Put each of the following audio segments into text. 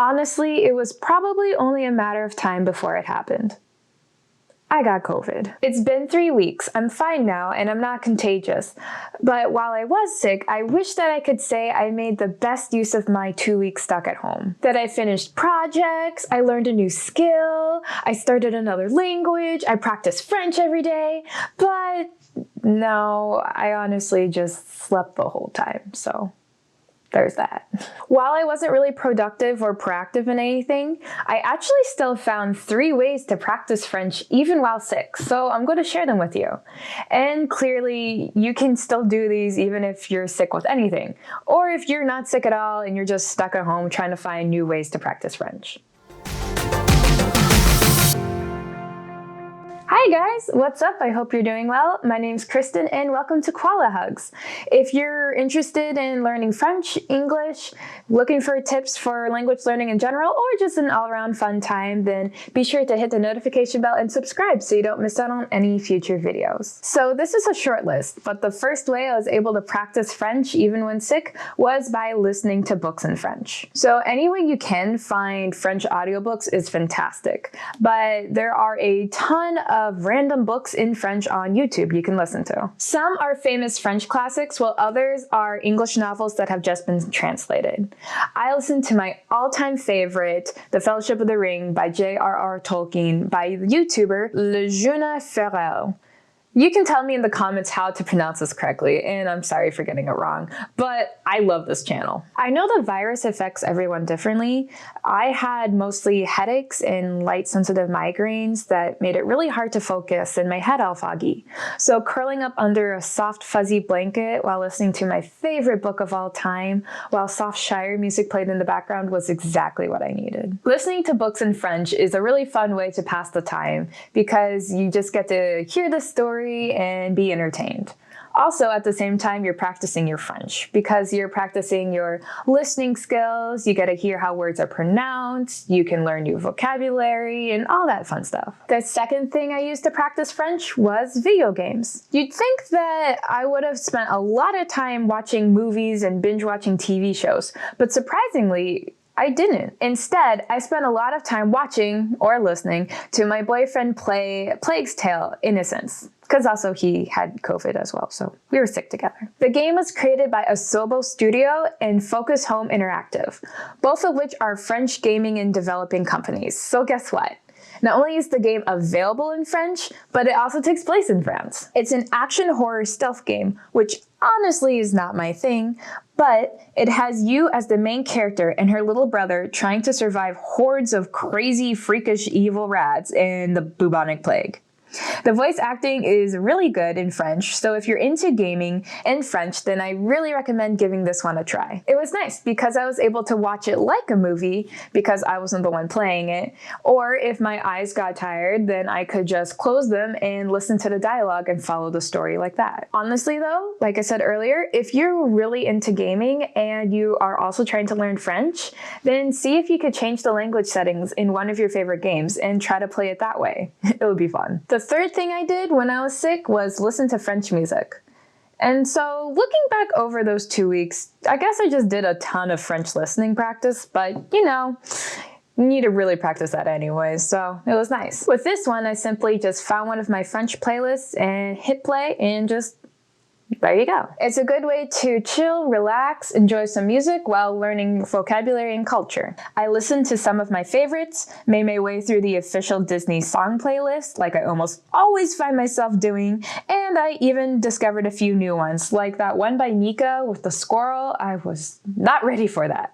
Honestly, it was probably only a matter of time before it happened. I got COVID. It's been 3 weeks. I'm fine now and I'm not contagious. But while I was sick, I wish that I could say I made the best use of my 2 weeks stuck at home. That I finished projects, I learned a new skill, I started another language, I practiced French every day. But no, I honestly just slept the whole time, so there's that. While I wasn't really productive or proactive in anything, I actually still found 3 ways to practice French even while sick, so I'm going to share them with you. And clearly, you can still do these even if you're sick with anything, or if you're not sick at all and you're just stuck at home trying to find new ways to practice French. Hi guys, what's up? I hope you're doing well. My name's Kristen and welcome to Koala Hugs. If you're interested in learning French, English, looking for tips for language learning in general, or just an all-around fun time, then be sure to hit the notification bell and subscribe so you don't miss out on any future videos. So this is a short list, but the first way I was able to practice French even when sick was by listening to books in French. So any way you can find French audiobooks is fantastic, but there are a ton of random books in French on YouTube you can listen to. Some are famous French classics, while others are English novels that have just been translated. I listened to my all-time favorite, The Fellowship of the Ring by J.R.R. Tolkien by the YouTuber Le Jeune Ferrel. You can tell me in the comments how to pronounce this correctly, and I'm sorry for getting it wrong, but I love this channel. I know the virus affects everyone differently. I had mostly headaches and light-sensitive migraines that made it really hard to focus and my head all foggy. So curling up under a soft fuzzy blanket while listening to my favorite book of all time while soft Shire music played in the background was exactly what I needed. Listening to books in French is a really fun way to pass the time because you just get to hear the story and be entertained. Also, at the same time, you're practicing your French because you're practicing your listening skills, you get to hear how words are pronounced, you can learn new vocabulary, and all that fun stuff. The second thing I used to practice French was video games. You'd think that I would have spent a lot of time watching movies and binge watching TV shows, but surprisingly, I didn't. Instead, I spent a lot of time watching or listening to my boyfriend play Plague's Tale: Innocence. Because also he had COVID as well, so we were sick together. The game was created by Asobo Studio and Focus Home Interactive, both of which are French gaming and developing companies. So guess what? Not only is the game available in French, but it also takes place in France. It's an action horror stealth game, which honestly is not my thing, but it has you as the main character and her little brother trying to survive hordes of crazy, freakish, evil rats and the bubonic plague. The voice acting is really good in French, so if you're into gaming in French, then I really recommend giving this one a try. It was nice because I was able to watch it like a movie because I wasn't the one playing it, or if my eyes got tired, then I could just close them and listen to the dialogue and follow the story like that. Honestly though, like I said earlier, if you're really into gaming and you are also trying to learn French, then see if you could change the language settings in one of your favorite games and try to play it that way. It would be fun. The third thing I did when I was sick was listen to French music. And so looking back over those 2 weeks, I guess I just did a ton of French listening practice, but you know, you need to really practice that anyway, so it was nice. With this one, I simply just found one of my French playlists and hit play and just there you go. It's a good way to chill, relax, enjoy some music while learning vocabulary and culture. I listened to some of my favorites, made my way through the official Disney song playlist, like I almost always find myself doing, and I even discovered a few new ones, like that one by Nika with the squirrel. I was not ready for that.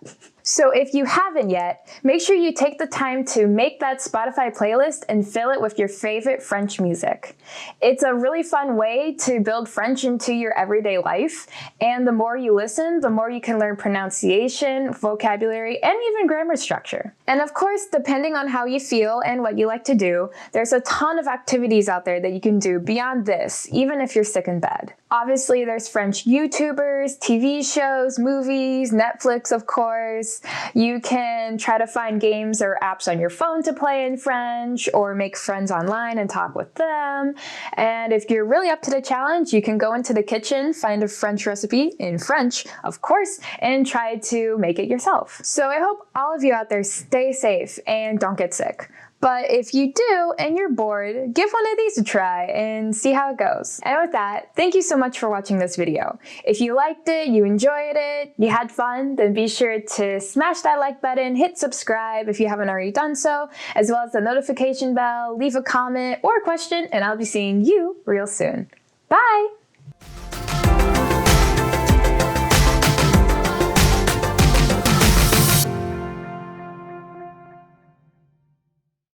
So if you haven't yet, make sure you take the time to make that Spotify playlist and fill it with your favorite French music. It's a really fun way to build French into your everyday life, and the more you listen, the more you can learn pronunciation, vocabulary, and even grammar structure. And of course, depending on how you feel and what you like to do, there's a ton of activities out there that you can do beyond this, even if you're sick in bed. Obviously, there's French YouTubers, TV shows, movies, Netflix, of course. You can try to find games or apps on your phone to play in French, or make friends online and talk with them. And if you're really up to the challenge, you can go into the kitchen, find a French recipe in French, of course, and try to make it yourself. So I hope all of you out there stay safe and don't get sick. But if you do and you're bored, give one of these a try and see how it goes. And with that, thank you so much for watching this video. If you liked it, you enjoyed it, you had fun, then be sure to smash that like button, hit subscribe if you haven't already done so, as well as the notification bell, leave a comment or a question, and I'll be seeing you real soon. Bye!